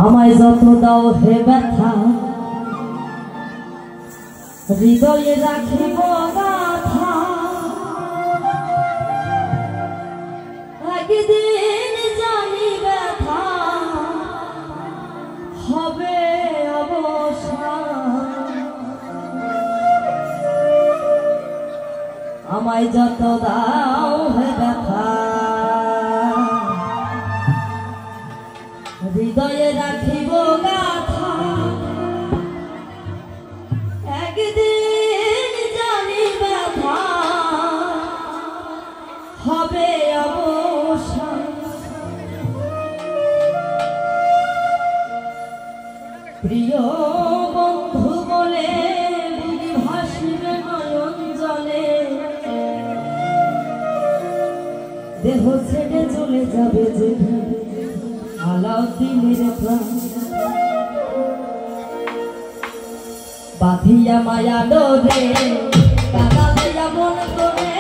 আমায় যত দাও হে ব্যথা হৃদয়ে রাখিব গাথা একদিন জানি ব্যথা হবে অবসান। আমায় যত দাও হে ব্যথা হৃদয়ে রাখিব গাথা একদিন জানি ব্যথা হবে অবসান। প্রিয় বন্ধু বলে বুড়ি ভাসিবে নয়ন জলে দেহ ছেড়ে চলে যাবে যে আলাউদ্দিনের প্রাণ বাঁধিয়া মায়া ডোরে কাদা দিয়া মন করে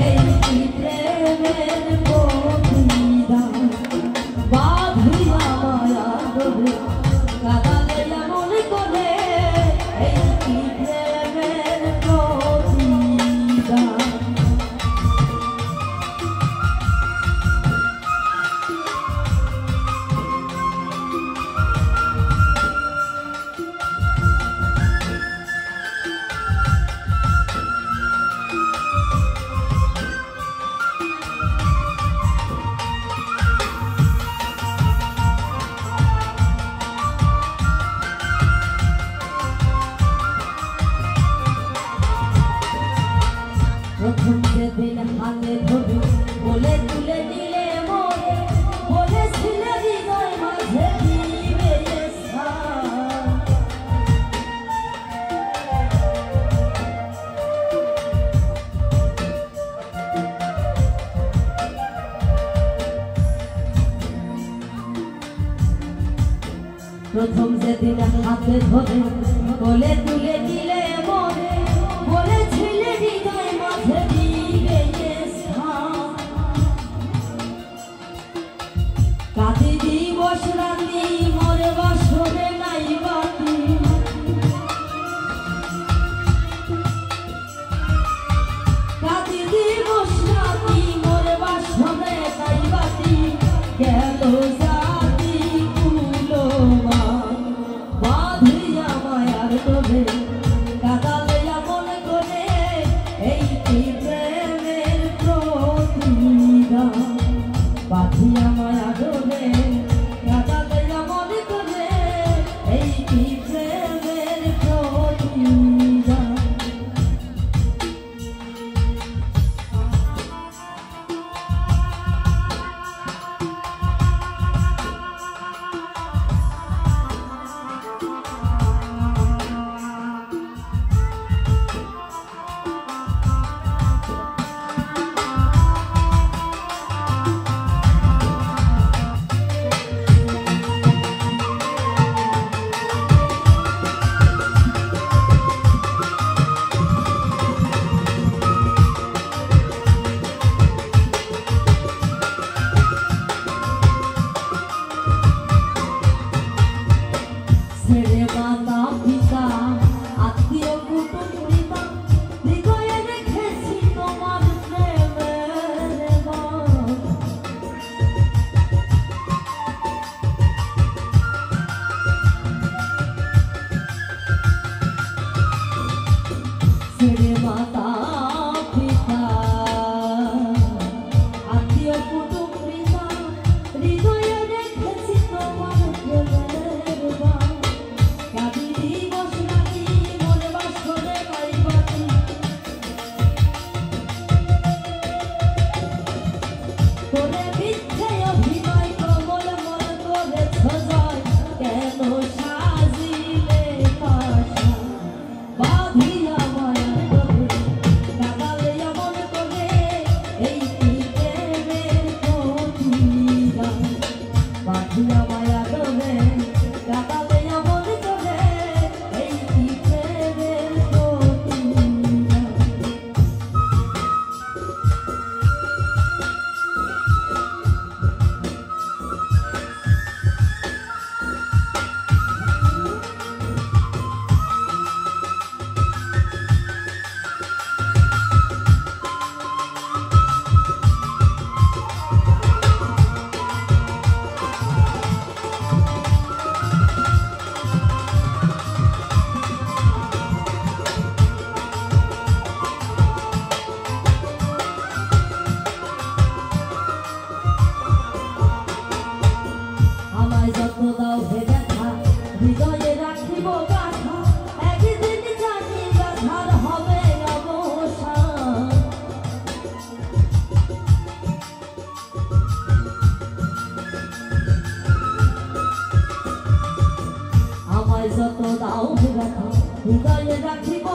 এই কি প্রেমের প্রতিদান। বাঁধিয়া মায়া ডোরে কাদা দিয়া মন করে এই কি প্রেমের প্রতিদান। প্রথম যেদিন হাতে ধরে বলে তুলে নিলে মনে বলেছিলে হৃদয় মাঝে দিবে স্থান। প্রথম যেদিন হাতে ধরে বলে তুলে নিলে মনে বলেছিলে হৃদয় মাঝে দিবে স্থান। কাঁদি দিবস রাতি মরে বাসরে নাই বাতি কাঁদি দিবস রাতি মরে বাসরে নাই বাতি গেল জাতি কুলমান বাঁধিয়া মায়ার ডোরে দাও হে ব্যথা হৃদয়ে রাখিব গাথা একদিন জানি গাথার হবে অবসান আমায় যত দাও হে ব্যথা হৃদয়ে রাখিব